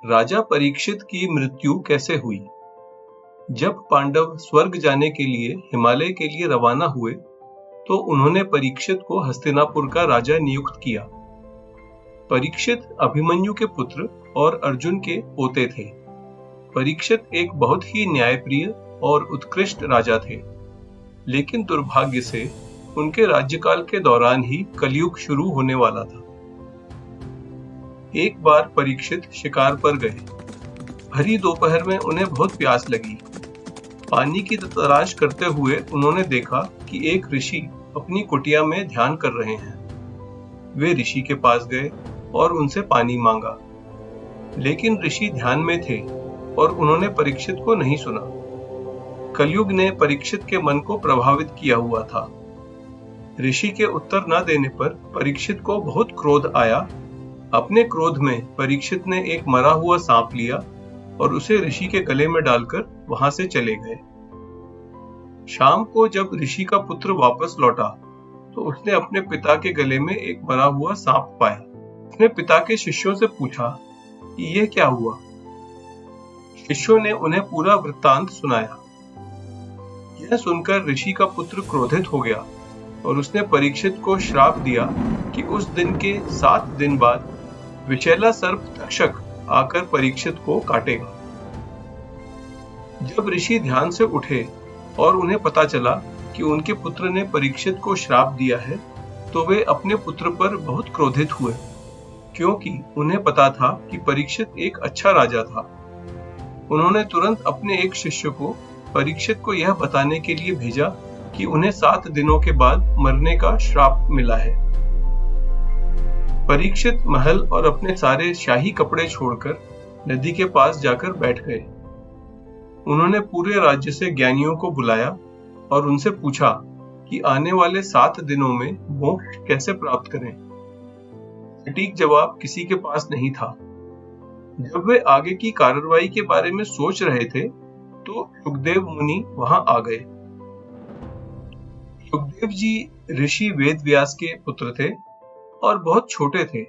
राजा परीक्षित की मृत्यु कैसे हुई? जब पांडव स्वर्ग जाने के लिए हिमालय के लिए रवाना हुए, तो उन्होंने परीक्षित को हस्तिनापुर का राजा नियुक्त किया। परीक्षित अभिमन्यु के पुत्र और अर्जुन के पोते थे। परीक्षित एक बहुत ही न्यायप्रिय और उत्कृष्ट राजा थे, लेकिन दुर्भाग्य से उनके राज्यकाल के दौरान ही कलयुग शुरू होने वाला था। एक बार परीक्षित शिकार पर गए। भरी दोपहर में उन्हें बहुत प्यास लगी। पानी की तलाश करते हुए उन्होंने देखा कि एक ऋषि अपनी कुटिया में ध्यान कर रहे हैं। वे ऋषि के पास गए और उनसे पानी मांगा, लेकिन ऋषि ध्यान में थे और उन्होंने परीक्षित को नहीं सुना। कलयुग ने परीक्षित के मन को प्रभावित किया हुआ था। ऋषि के उत्तर न देने पर परीक्षित को बहुत क्रोध आया। अपने क्रोध में परीक्षित ने एक मरा हुआ सांप लिया और उसे ऋषि के गले में डालकर वहां से चले गए। शाम को जब ऋषि का पुत्र वापस लौटा, तो उसने अपने पिता के गले में एक मरा हुआ सांप पाया। उसने पिता के शिष्यों से पूछा कि यह क्या हुआ। शिष्यों ने उन्हें पूरा वृत्तांत सुनाया। यह सुनकर ऋषि का पुत्र क्रोधित हो गया और उसने परीक्षित को श्राप दिया कि उस दिन के 7 दिन बाद विषैला सर्प तक्षक आकर परीक्षित को काटेगा। जब ऋषि ध्यान से उठे और उन्हें पता चला कि उनके पुत्र ने परीक्षित को श्राप दिया है, तो वे अपने पुत्र पर बहुत क्रोधित हुए, क्योंकि उन्हें पता था कि परीक्षित एक अच्छा राजा था। उन्होंने तुरंत अपने एक शिष्य को परीक्षित को यह बताने के लिए भेजा कि उन्हें 7 दिनों के बाद मरने का श्राप मिला है। परीक्षित महल और अपने सारे शाही कपड़े छोड़कर नदी के पास जाकर बैठ गए। उन्होंने पूरे राज्य से ज्ञानियों को बुलाया और उनसे पूछा कि आने वाले 7 दिनों में मोक्ष कैसे प्राप्त करें। सटीक जवाब किसी के पास नहीं था। जब वे आगे की कार्रवाई के बारे में सोच रहे थे, तो सुखदेव मुनि वहां आ गए। सुखदेव जी ऋषि वेदव्यास के पुत्र थे और बहुत छोटे थे,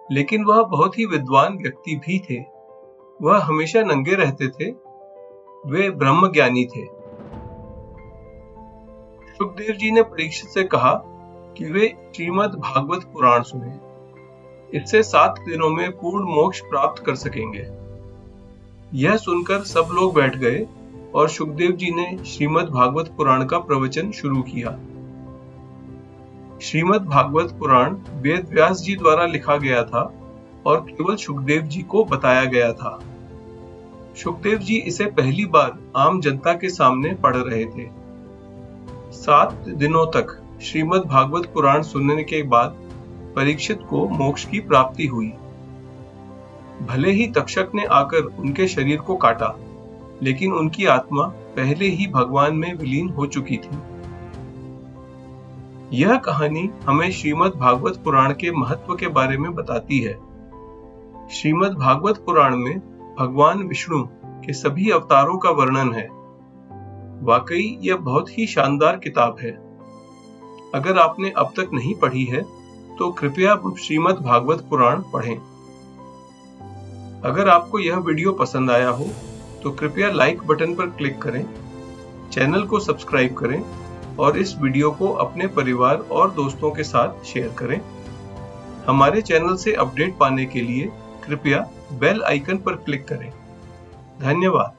लेकिन वह बहुत ही विद्वान व्यक्ति भी थे। वह हमेशा नंगे रहते थे। वे ब्रह्मज्ञानी थे। सुखदेव जी ने परीक्षित से कहा कि वे श्रीमद् भागवत पुराण सुने। इससे 7 दिनों में पूर्ण मोक्ष प्राप्त कर सकेंगे। यह सुनकर सब लोग बैठ गए और सुखदेव जी ने श्रीमद् भागवत पुराण का प्रवचन शुरू किया। श्रीमद् भागवत पुराण वेद व्यास जी द्वारा लिखा गया था और केवल सुखदेव जी को बताया गया था। सुखदेव जी इसे पहली बार आम जनता के सामने पढ़ रहे थे। 7 दिनों तक श्रीमद् भागवत पुराण सुनने के बाद परीक्षित को मोक्ष की प्राप्ति हुई। भले ही तक्षक ने आकर उनके शरीर को काटा, लेकिन उनकी आत्मा पहले ही भगवान में विलीन हो चुकी थी। यह कहानी हमें श्रीमद् भागवत पुराण के महत्व के बारे में बताती है। श्रीमद् भागवत पुराण में भगवान विष्णु के सभी अवतारों का वर्णन है। वाकई यह बहुत ही शानदार किताब है। अगर आपने अब तक नहीं पढ़ी है, तो कृपया श्रीमद् भागवत पुराण पढ़ें। अगर आपको यह वीडियो पसंद आया हो, तो कृपया लाइक बटन पर क्लिक करें, चैनल को सब्सक्राइब करें और इस वीडियो को अपने परिवार और दोस्तों के साथ शेयर करें। हमारे चैनल से अपडेट पाने के लिए कृपया बेल आइकन पर क्लिक करें। धन्यवाद।